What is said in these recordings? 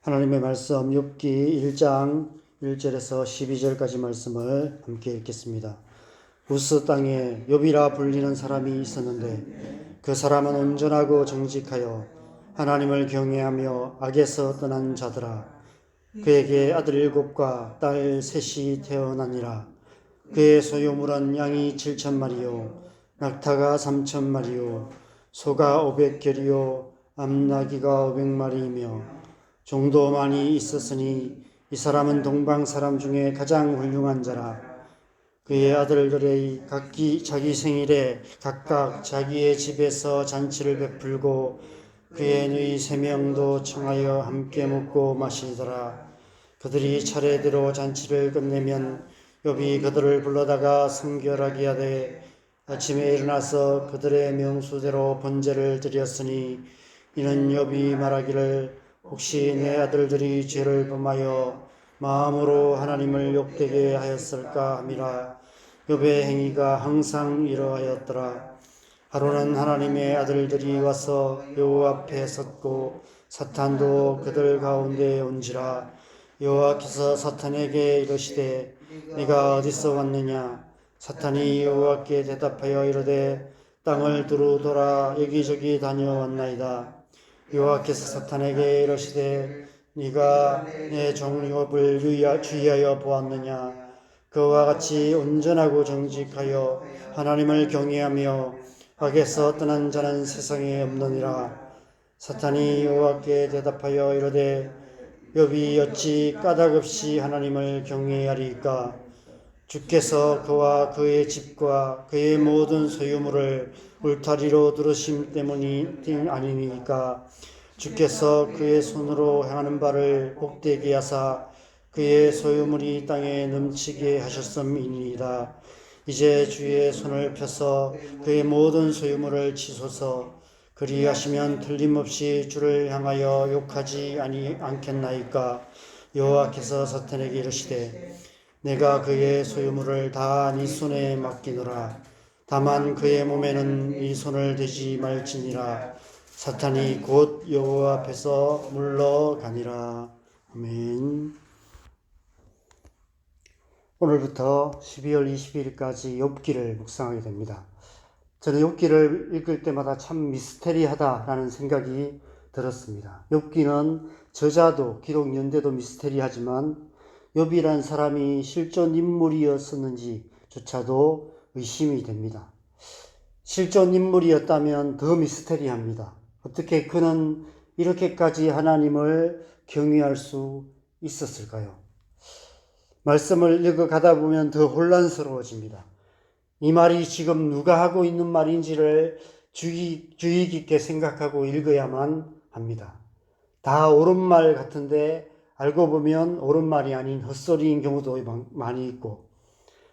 하나님의 말씀 욥기 1장 1절에서 12절까지 말씀을 함께 읽겠습니다. 우스 땅에 욥이라 불리는 사람이 있었는데 그 사람은 온전하고 정직하여 하나님을 경외하며 악에서 떠난 자더라. 그에게 아들 7과 딸 3이 태어나니라. 그의 소유물은 양이 7,000마리요 낙타가 3,000마리요 소가 500결이요 암나귀가 500마리이며 종도 많이 있었으니 이 사람은 동방 사람 중에 가장 훌륭한 자라. 그의 아들들의 각기 자기 생일에 각각 자기의 집에서 잔치를 베풀고 그의 누이 3명도 청하여 함께 먹고 마시더라. 그들이 차례대로 잔치를 끝내면 욥이 그들을 불러다가 성결하게 하되 아침에 일어나서 그들의 명수대로 번제를 드렸으니 이는 욥이 말하기를 혹시 내 아들들이 죄를 범하여 마음으로 하나님을 욕되게 하였을까 함이라. 욥의 행위가 항상 이러하였더라. 하루는 하나님의 아들들이 와서 여호와 앞에 섰고 사탄도 그들 가운데 온지라. 여호와께서 사탄에게 이르시되 네가 어디서 왔느냐. 사탄이 여호와께 대답하여 이르되 땅을 두루 돌아 여기저기 다녀왔나이다. 여호와께서 사탄에게 이르시되 네가 내 종 욥을 주의하여 보았느냐. 그와 같이 온전하고 정직하여 하나님을 경외하며 악에서 떠난 자는 세상에 없느니라. 사탄이 여호와께 대답하여 이르되 욥이 어찌 까닭없이 하나님을 경외하리까. 주께서 그와 그의 집과 그의 모든 소유물을 울타리로 두르심 때문이 아니니까. 주께서 그의 손으로 행하는 바를 복되게 하사 그의 소유물이 땅에 넘치게 하셨음이니이다. 이제 주의 손을 펴서 그의 모든 소유물을 치소서. 그리하시면 틀림없이 주를 향하여 욕하지 않겠나이까. 여호와께서 사탄에게 이르시되 내가 그의 소유물을 다 네 손에 맡기노라. 다만 그의 몸에는 네 손을 대지 말지니라. 사탄이 곧 여호와 앞에서 물러가니라. 아멘. 오늘부터 12월 20일까지 욥기를 묵상하게 됩니다. 저는 욥기를 읽을 때마다 참 미스테리하다라는 생각이 들었습니다. 욥기는 저자도 기록 연대도 미스테리하지만 욥이란 사람이 실존 인물이었었는지조차도 의심이 됩니다. 실존 인물이었다면 더 미스테리합니다. 어떻게 그는 이렇게까지 하나님을 경외할 수 있었을까요? 말씀을 읽어가다 보면 더 혼란스러워집니다. 이 말이 지금 누가 하고 있는 말인지를 주의 깊게 생각하고 읽어야만 합니다. 다 옳은 말 같은데 알고 보면 옳은 말이 아닌 헛소리인 경우도 많이 있고,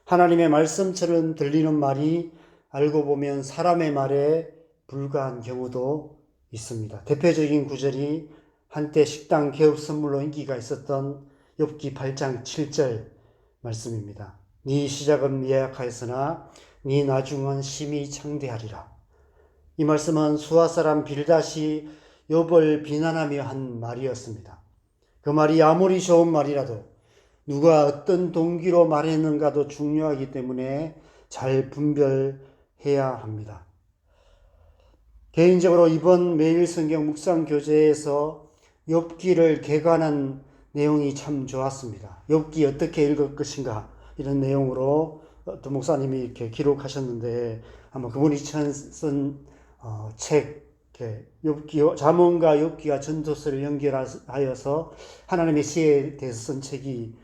하나님의 말씀처럼 들리는 말이 알고 보면 사람의 말에 불과한 경우도 있습니다. 대표적인 구절이 한때 식당 개업 선물로 인기가 있었던 욥기 8장 7절 말씀입니다. 네 시작은 미약하였으나 네 나중은 심히 창대하리라. 이 말씀은 수아 사람 빌닷이 욥을 비난하며 한 말이었습니다. 그 말이 아무리 좋은 말이라도 누가 어떤 동기로 말했는가도 중요하기 때문에 잘 분별해야 합니다. 개인적으로 이번 매일 성경 묵상 교재에서 욥기를 개관한 내용이 참 좋았습니다. 욥기 어떻게 읽을 것인가 이런 내용으로 어떤 목사님이 이렇게 기록하셨는데 아마 그분이 쓴 책 욥기 잠언과 욥기와 전도서를 연결하여서 하나님의 시에 대해서 쓴 책이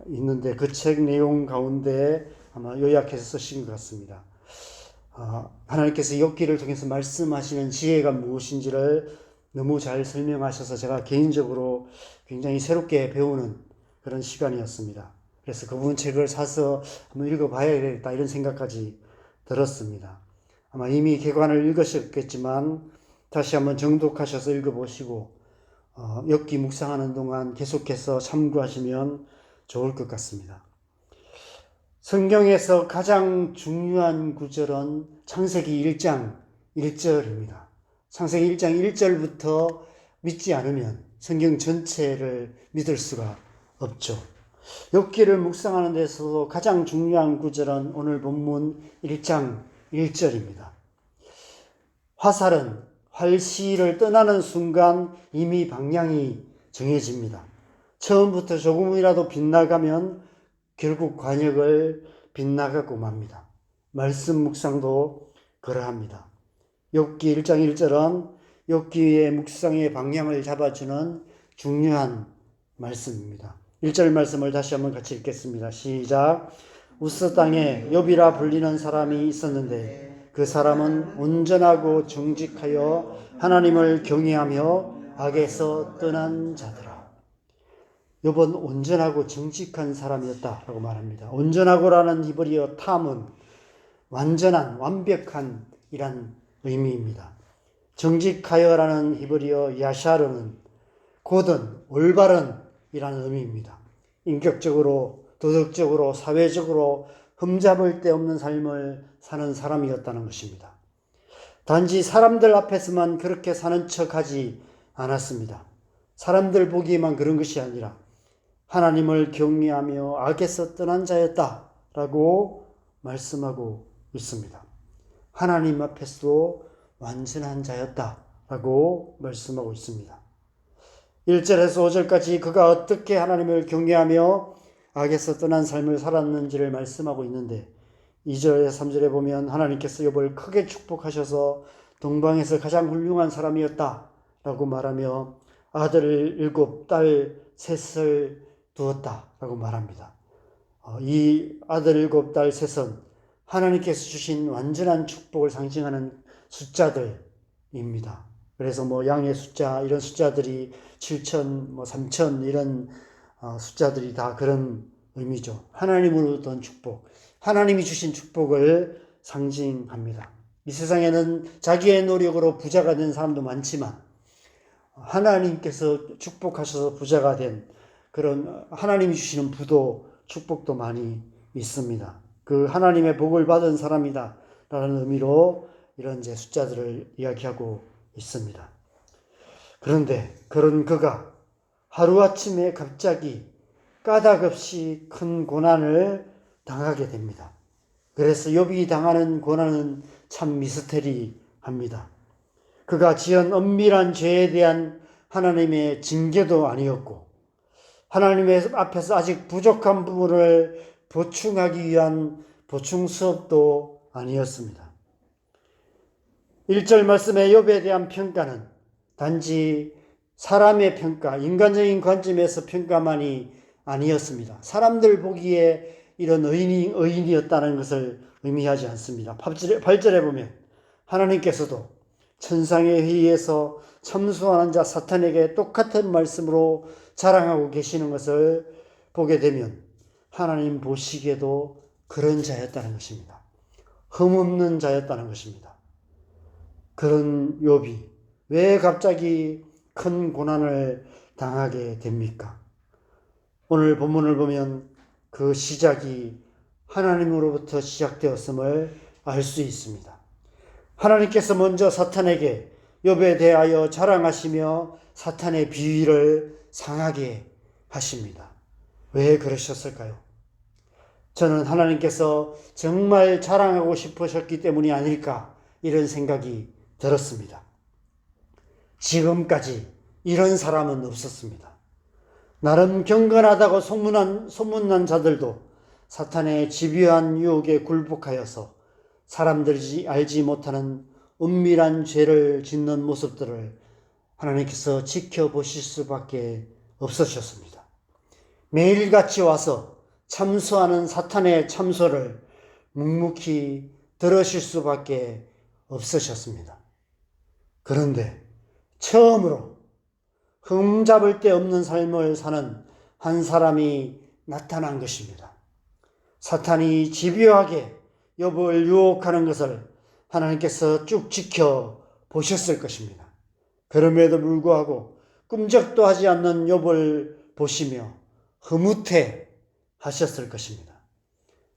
있는데 그 책 내용 가운데 아마 요약해서 쓰신 것 같습니다. 하나님께서 욥기를 통해서 말씀하시는 지혜가 무엇인지를 너무 잘 설명하셔서 제가 개인적으로 굉장히 새롭게 배우는 그런 시간이었습니다. 그래서 그분 책을 사서 한번 읽어봐야겠다 이런 생각까지 들었습니다. 아마 이미 개관을 읽으셨겠지만 다시 한번 정독하셔서 읽어보시고 욥기 묵상하는 동안 계속해서 참고하시면 좋을 것 같습니다. 성경에서 가장 중요한 구절은 창세기 1장 1절입니다. 창세기 1장 1절부터 믿지 않으면 성경 전체를 믿을 수가 없죠. 욥기를 묵상하는 데서도 가장 중요한 구절은 오늘 본문 1장 1절입니다. 화살은 활시를 떠나는 순간 이미 방향이 정해집니다. 처음부터 조금이라도 빗나가면 결국 관역을 빗나가고 맙니다. 말씀 묵상도 그러합니다. 욥기 1장 1절은 욥기의 묵상의 방향을 잡아주는 중요한 말씀입니다. 1절 말씀을 다시 한번 같이 읽겠습니다. 시작. 우스 땅에 욥이라 불리는 사람이 있었는데 그 사람은 온전하고 정직하여 하나님을 경외하며 악에서 떠난 자더라. 욥은 온전하고 정직한 사람이었다라고 말합니다. 온전하고라는 히브리어 탐은 완전한, 완벽한 이란 의미입니다. 정직하여라는 히브리어 야샤르는 고든, 올바른 이라는 의미입니다. 인격적으로, 도덕적으로, 사회적으로 흠잡을 데 없는 삶을 사는 사람이었다는 것입니다. 단지 사람들 앞에서만 그렇게 사는 척하지 않았습니다. 사람들 보기에만 그런 것이 아니라 하나님을 경외하며 악에서 떠난 자였다라고 말씀하고 있습니다. 하나님 앞에서도 완전한 자였다라고 말씀하고 있습니다. 1절에서 5절까지 그가 어떻게 하나님을 경외하며 악에서 떠난 삶을 살았는지를 말씀하고 있는데 2절에서 3절에 보면 하나님께서 욥을 크게 축복하셔서 동방에서 가장 훌륭한 사람이었다라고 말하며 아들 7, 딸 3을 두었다라고 말합니다. 이 아들 7, 딸 3은 하나님께서 주신 완전한 축복을 상징하는 숫자들입니다. 그래서 양의 숫자, 이런 숫자들이 7,000, 3,000 이런 숫자들이 다 그런 의미죠. 하나님으로부터 온 축복, 하나님이 주신 축복을 상징합니다. 이 세상에는 자기의 노력으로 부자가 된 사람도 많지만 하나님께서 축복하셔서 부자가 된 그런 하나님이 주시는 부도 축복도 많이 있습니다. 그 하나님의 복을 받은 사람이다 라는 의미로 이런 이제 숫자들을 이야기하고 있습니다. 그런데 그런 그가 하루아침에 갑자기 까닭없이 큰 고난을 당하게 됩니다. 그래서 욥이 당하는 고난은 참 미스테리합니다. 그가 지은 엄밀한 죄에 대한 하나님의 징계도 아니었고 하나님의 앞에서 아직 부족한 부분을 보충하기 위한 보충 수업도 아니었습니다. 1절 말씀의 욥에 대한 평가는 단지 사람의 평가, 인간적인 관점에서 평가만이 아니었습니다. 사람들 보기에 이런 의인이었다는 것을 의미하지 않습니다. 8절에 보면 하나님께서도 천상의 회의에서 참수하는 자 사탄에게 똑같은 말씀으로 자랑하고 계시는 것을 보게 되면 하나님 보시기에도 그런 자였다는 것입니다. 흠없는 자였다는 것입니다. 그런 욥이 왜 갑자기 큰 고난을 당하게 됩니까? 오늘 본문을 보면 그 시작이 하나님으로부터 시작되었음을 알 수 있습니다. 하나님께서 먼저 사탄에게 욥에 대하여 자랑하시며 사탄의 비위를 상하게 하십니다. 왜 그러셨을까요? 저는 하나님께서 정말 자랑하고 싶으셨기 때문이 아닐까 이런 생각이 들었습니다. 지금까지 이런 사람은 없었습니다. 나름 경건하다고 소문난 자들도 사탄의 집요한 유혹에 굴복하여서 사람들이 알지 못하는 은밀한 죄를 짓는 모습들을 하나님께서 지켜보실 수밖에 없으셨습니다. 매일같이 와서 참소하는 사탄의 참소를 묵묵히 들으실 수밖에 없으셨습니다. 그런데 처음으로 흠잡을 데 없는 삶을 사는 한 사람이 나타난 것입니다. 사탄이 집요하게 욥을 유혹하는 것을 하나님께서 쭉 지켜보셨을 것입니다. 그럼에도 불구하고 끔찍도 하지 않는 욥을 보시며 흐뭇해 하셨을 것입니다.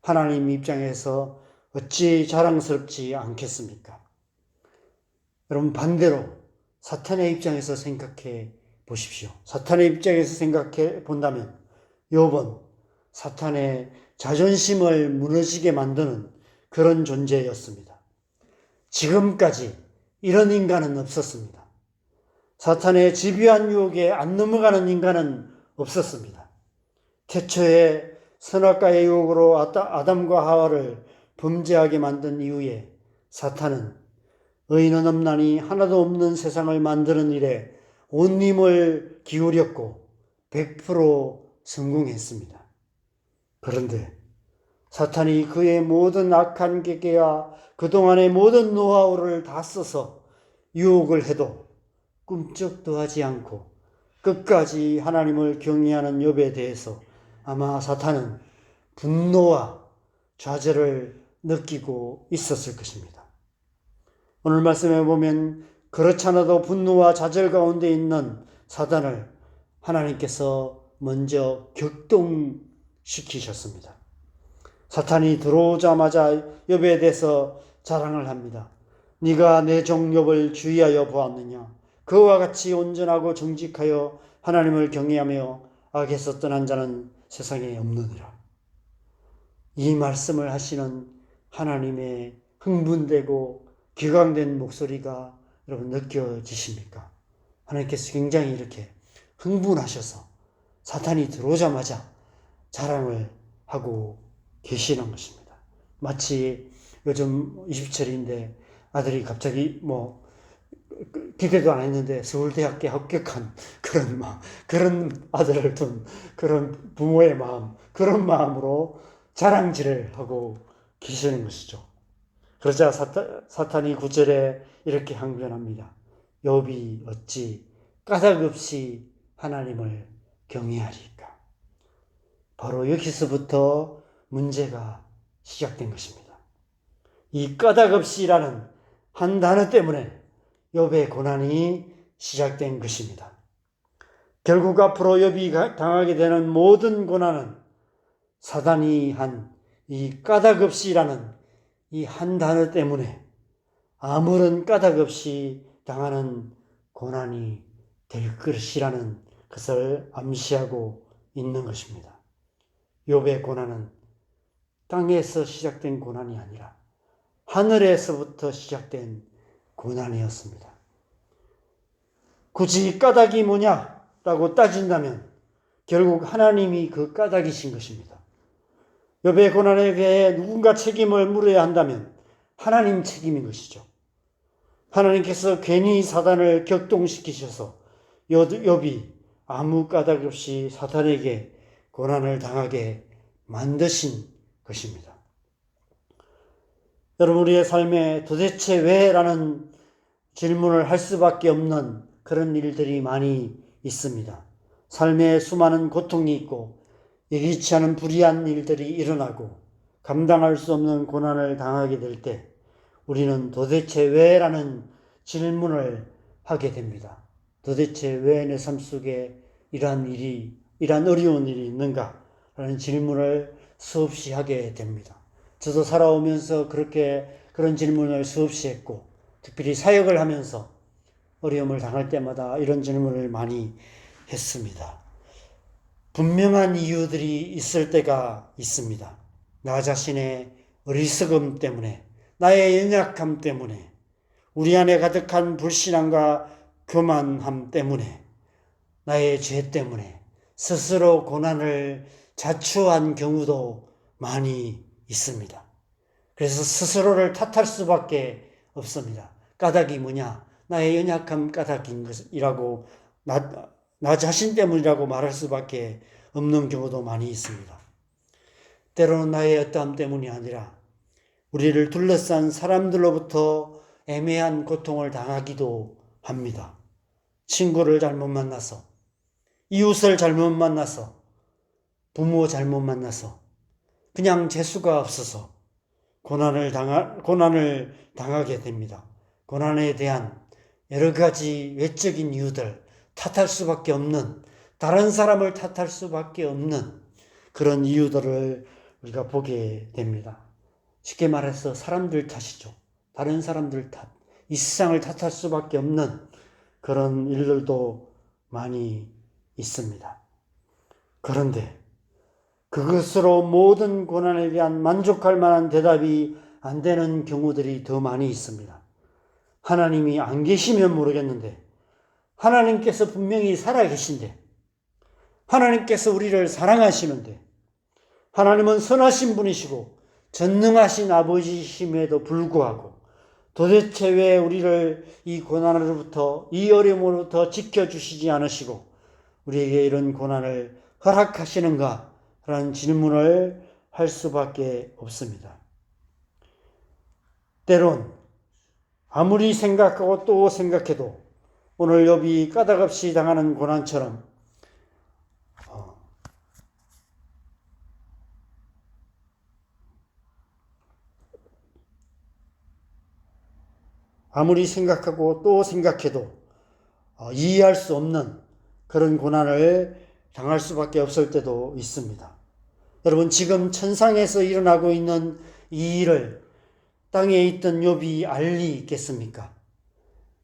하나님 입장에서 어찌 자랑스럽지 않겠습니까? 여러분 반대로 사탄의 입장에서 생각해 보십시오. 사탄의 입장에서 생각해 본다면 욥은 사탄의 자존심을 무너지게 만드는 그런 존재였습니다. 지금까지 이런 인간은 없었습니다. 사탄의 집요한 유혹에 안 넘어가는 인간은 없었습니다. 태초에 선악과의 유혹으로 아담과 하와를 범죄하게 만든 이후에 사탄은 의인은 없나니 하나도 없는 세상을 만드는 일에 온 힘을 기울였고 100% 성공했습니다. 그런데 사탄이 그의 모든 악한 계계와 그동안의 모든 노하우를 다 써서 유혹을 해도 꿈쩍도 하지 않고 끝까지 하나님을 경외하는 욥에 대해서 아마 사탄은 분노와 좌절을 느끼고 있었을 것입니다. 오늘 말씀에 보면 그렇지 않아도 분노와 좌절 가운데 있는 사탄을 하나님께서 먼저 격동시키셨습니다. 사탄이 들어오자마자 욥에 대해서 자랑을 합니다. 네가 내 종 욥을 주의하여 보았느냐? 그와 같이 온전하고 정직하여 하나님을 경외하며 악에서 떠난 자는 세상에 없느니라. 이 말씀을 하시는 하나님의 흥분되고 기강된 목소리가 여러분 느껴지십니까? 하나님께서 굉장히 이렇게 흥분하셔서 사탄이 들어오자마자 자랑을 하고 계시는 것입니다. 마치 요즘 20철인데 아들이 갑자기 기대도 안 했는데 서울대학교에 합격한 그런 아들을 둔 그런 부모의 마음, 그런 마음으로 자랑질을 하고 계시는 것이죠. 그러자 사탄이 9절에 이렇게 항변합니다. 욥이 어찌 까닭없이 하나님을 경외하리까? 바로 여기서부터 문제가 시작된 것입니다. 이 까닭없이라는 한 단어 때문에 욥의 고난이 시작된 것입니다. 결국 앞으로 욥이 당하게 되는 모든 고난은 사단이 한 이 까닭없이라는 이 한 단어 때문에 아무런 까닭 없이 당하는 고난이 될 것이라는 것을 암시하고 있는 것입니다. 욥의 고난은 땅에서 시작된 고난이 아니라 하늘에서부터 시작된 고난이었습니다. 굳이 까닭이 뭐냐라고 따진다면 결국 하나님이 그 까닭이신 것입니다. 욥의 고난에 대해 누군가 책임을 물어야 한다면 하나님 책임인 것이죠. 하나님께서 괜히 사단을 격동시키셔서 욥이 아무 까닭 없이 사탄에게 고난을 당하게 만드신 것입니다. 여러분, 우리의 삶에 도대체 왜? 라는 질문을 할 수밖에 없는 그런 일들이 많이 있습니다. 삶에 수많은 고통이 있고 예기치 않은 불의한 일들이 일어나고 감당할 수 없는 고난을 당하게 될 때 우리는 도대체 왜? 라는 질문을 하게 됩니다. 도대체 왜 내 삶 속에 이러한 어려운 일이 있는가? 라는 질문을 수없이 하게 됩니다. 저도 살아오면서 그런 질문을 수없이 했고, 특별히 사역을 하면서 어려움을 당할 때마다 이런 질문을 많이 했습니다. 분명한 이유들이 있을 때가 있습니다. 나 자신의 어리석음 때문에, 나의 연약함 때문에, 우리 안에 가득한 불신앙과 교만함 때문에, 나의 죄 때문에 스스로 고난을 자초한 경우도 많이 있습니다. 그래서 스스로를 탓할 수밖에 없습니다. 까닭이 뭐냐? 나의 연약함 까닭인 것이라고 나 자신 때문이라고 말할 수밖에 없는 경우도 많이 있습니다. 때로는 나의 어떠함 때문이 아니라 우리를 둘러싼 사람들로부터 애매한 고통을 당하기도 합니다. 친구를 잘못 만나서, 이웃을 잘못 만나서, 부모 잘못 만나서, 그냥 재수가 없어서 고난을 당하게 됩니다. 고난에 대한 여러 가지 외적인 이유들, 탓할 수밖에 없는, 다른 사람을 탓할 수밖에 없는 그런 이유들을 우리가 보게 됩니다. 쉽게 말해서 사람들 탓이죠. 다른 사람들 탓, 이 세상을 탓할 수밖에 없는 그런 일들도 많이 있습니다. 그런데 그것으로 모든 고난에 대한 만족할 만한 대답이 안 되는 경우들이 더 많이 있습니다. 하나님이 안 계시면 모르겠는데 하나님께서 분명히 살아계신데 하나님께서 우리를 사랑하시는데 하나님은 선하신 분이시고 전능하신 아버지심에도 불구하고 도대체 왜 우리를 이 고난으로부터 이 어려움으로부터 지켜주시지 않으시고 우리에게 이런 고난을 허락하시는가 라는 질문을 할 수밖에 없습니다. 때론 아무리 생각하고 또 생각해도 오늘 욥이 까닭없이 당하는 고난처럼 아무리 생각하고 또 생각해도 이해할 수 없는 그런 고난을 당할 수밖에 없을 때도 있습니다. 여러분, 지금 천상에서 일어나고 있는 이 일을 땅에 있던 욥이 알 리 있겠습니까?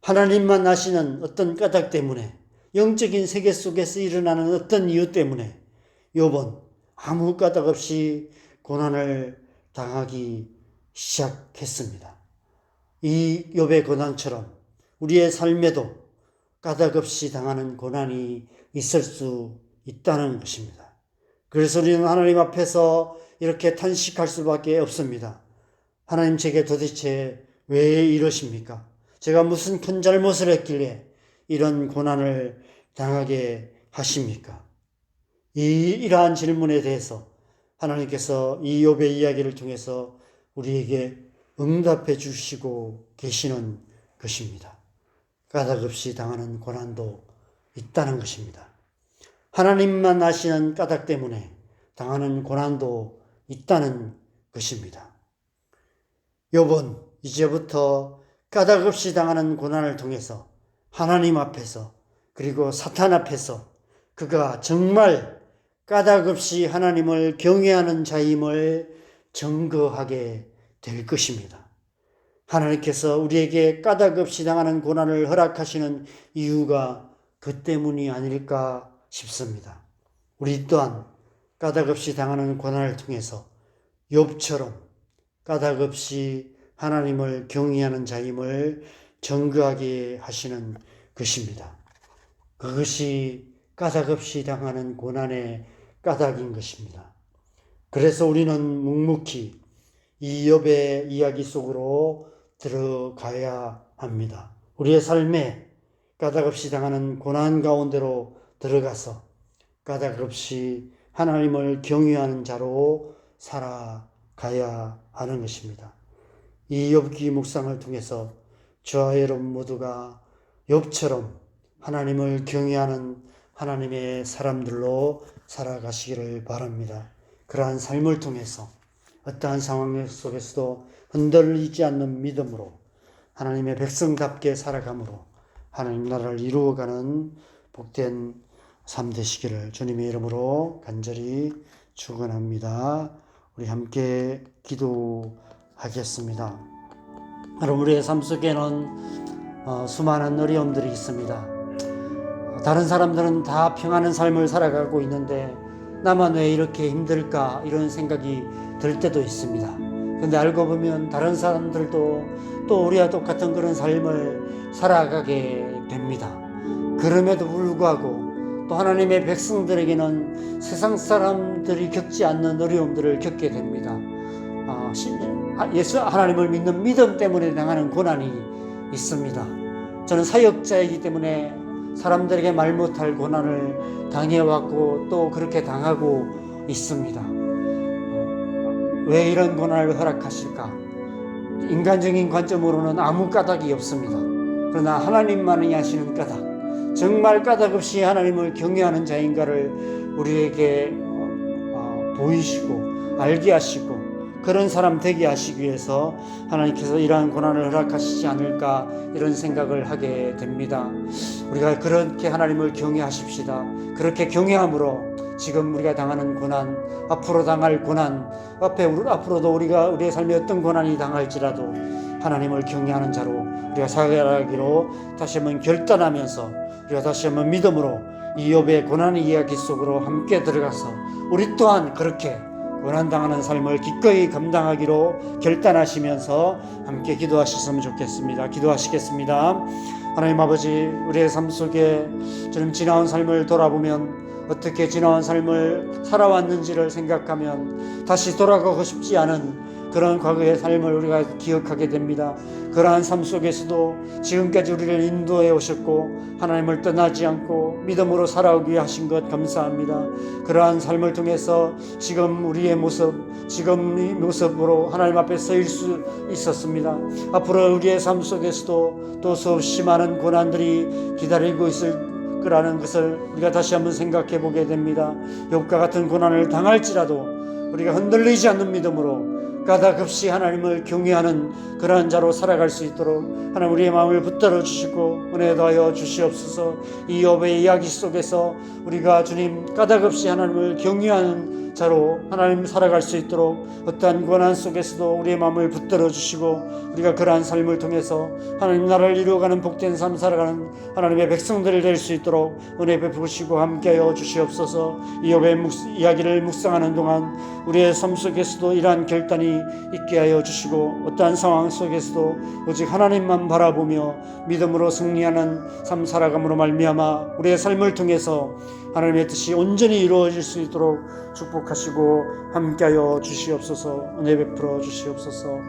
하나님만 아시는 어떤 까닭 때문에, 영적인 세계 속에서 일어나는 어떤 이유 때문에 욥은 아무 까닭 없이 고난을 당하기 시작했습니다. 이 욥의 고난처럼 우리의 삶에도 까닭 없이 당하는 고난이 있을 수 있다는 것입니다. 그래서 우리는 하나님 앞에서 이렇게 탄식할 수밖에 없습니다. 하나님, 제게 도대체 왜 이러십니까? 제가 무슨 큰 잘못을 했길래 이런 고난을 당하게 하십니까? 이러한 질문에 대해서 하나님께서 이 욥의 이야기를 통해서 우리에게 응답해 주시고 계시는 것입니다. 까닭없이 당하는 고난도 있다는 것입니다. 하나님만 아시는 까닭 때문에 당하는 고난도 있다는 것입니다. 욥은 이제부터 까닭없이 당하는 고난을 통해서 하나님 앞에서 그리고 사탄 앞에서 그가 정말 까닭없이 하나님을 경외하는 자임을 증거하게 될 것입니다. 하나님께서 우리에게 까닭없이 당하는 고난을 허락하시는 이유가 그 때문이 아닐까 싶습니다. 우리 또한 까닭없이 당하는 고난을 통해서 욥처럼 까닭없이 하나님을 경외하는 자임을 증거하게 하시는 것입니다. 그것이 까닭없이 당하는 고난의 까닭인 것입니다. 그래서 우리는 묵묵히 이 욥의 이야기 속으로 들어가야 합니다. 우리의 삶에 까닭없이 당하는 고난 가운데로 들어가서 까닭없이 하나님을 경외하는 자로 살아가야 하는 것입니다. 이 욥기 묵상을 통해서 저와 여러분 모두가 욥처럼 하나님을 경외하는 하나님의 사람들로 살아가시기를 바랍니다. 그러한 삶을 통해서 어떠한 상황 속에서도 흔들리지 않는 믿음으로 하나님의 백성답게 살아감으로 하나님 나라를 이루어가는 복된 삶 되시기를 주님의 이름으로 간절히 축원합니다. 우리 함께 기도하겠습니다. 여러분, 우리의 삶 속에는 수많은 어려움들이 있습니다. 다른 사람들은 다 평안한 삶을 살아가고 있는데 나만 왜 이렇게 힘들까 이런 생각이 들 때도 있습니다. 그런데 알고 보면 다른 사람들도 또 우리와 똑같은 그런 삶을 살아가게 됩니다. 그럼에도 불구하고 또 하나님의 백성들에게는 세상 사람들이 겪지 않는 어려움들을 겪게 됩니다. 예수 하나님을 믿는 믿음 때문에 당하는 고난이 있습니다. 저는 사역자이기 때문에 사람들에게 말 못할 고난을 당해왔고 또 그렇게 당하고 있습니다. 왜 이런 고난을 허락하실까? 인간적인 관점으로는 아무 까닭이 없습니다. 그러나 하나님만이 아시는 까닭, 정말 까닭 없이 하나님을 경외하는 자인가를 우리에게 보이시고 알게 하시고 그런 사람 되게 하시기 위해서 하나님께서 이러한 고난을 허락하시지 않을까 이런 생각을 하게 됩니다. 우리가 그렇게 하나님을 경외하십시다. 그렇게 경외함으로 지금 우리가 당하는 고난, 앞으로 당할 고난, 앞으로도 우리의 삶에 어떤 고난이 당할지라도 하나님을 경외하는 자로 우리가 살아가기로 다시 한번 결단하면서 우리가 다시 한번 믿음으로 이 욥의 고난의 이야기 속으로 함께 들어가서 우리 또한 그렇게 고난당하는 삶을 기꺼이 감당하기로 결단하시면서 함께 기도하셨으면 좋겠습니다. 기도하시겠습니다. 하나님 아버지, 우리의 삶 속에 지금 지나온 삶을 돌아보면 어떻게 지나온 삶을 살아왔는지를 생각하면 다시 돌아가고 싶지 않은 그런 과거의 삶을 우리가 기억하게 됩니다. 그러한 삶 속에서도 지금까지 우리를 인도해 오셨고 하나님을 떠나지 않고 믿음으로 살아오기 위해 하신 것 감사합니다. 그러한 삶을 통해서 지금 우리의 모습, 지금 이 모습으로 하나님 앞에 서일 수 있었습니다. 앞으로 우리의 삶 속에서도 또 수없이 많은 고난들이 기다리고 있을 거라는 것을 우리가 다시 한번 생각해 보게 됩니다. 욥과 같은 고난을 당할지라도 우리가 흔들리지 않는 믿음으로 까닭없이 하나님을 경외하는 그러한 자로 살아갈 수 있도록 하나님 우리의 마음을 붙들어 주시고 은혜 더하여 주시옵소서. 이 욥의 이야기 속에서 우리가 주님 까닭없이 하나님을 경외하는 자로 하나님 살아갈 수 있도록 어떠한 고난 속에서도 우리의 마음을 붙들어 주시고 우리가 그러한 삶을 통해서 하나님 나라를 이루어가는 복된 삶 살아가는 하나님의 백성들이 될 수 있도록 은혜 베푸시고 함께하여 주시옵소서. 이 욥의 이야기를 묵상하는 동안 우리의 삶 속에서도 이러한 결단이 있게 하여 주시고 어떠한 상황 속에서도 오직 하나님만 바라보며 믿음으로 승리하는 삶 살아감으로 말미암아 우리의 삶을 통해서 하나님의 뜻이 온전히 이루어질 수 있도록 축복하시고 함께하여 주시옵소서. 은혜 베풀어 주시옵소서.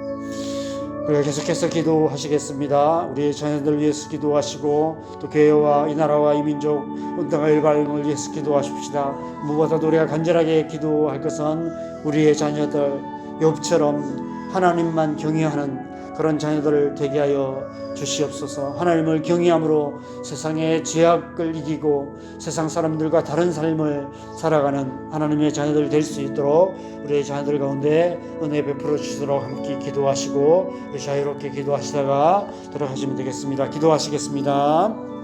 우리가 계속해서 기도하시겠습니다. 우리의 자녀들 위해서 기도하시고 또 교회와 이 나라와 이 민족 온 땅의 일발을 위해서 기도하십시다. 무엇보다도 우리가 간절하게 기도할 것은 우리의 자녀들 욥처럼 하나님만 경외하는 그런 자녀들을 되게 하여 주시옵소서. 하나님을 경외함으로 세상의 죄악을 이기고 세상 사람들과 다른 삶을 살아가는 하나님의 자녀들 될 수 있도록 우리의 자녀들 가운데 은혜 베풀어 주시도록 함께 기도하시고 자유롭게 기도하시다가 들어가시면 되겠습니다. 기도하시겠습니다.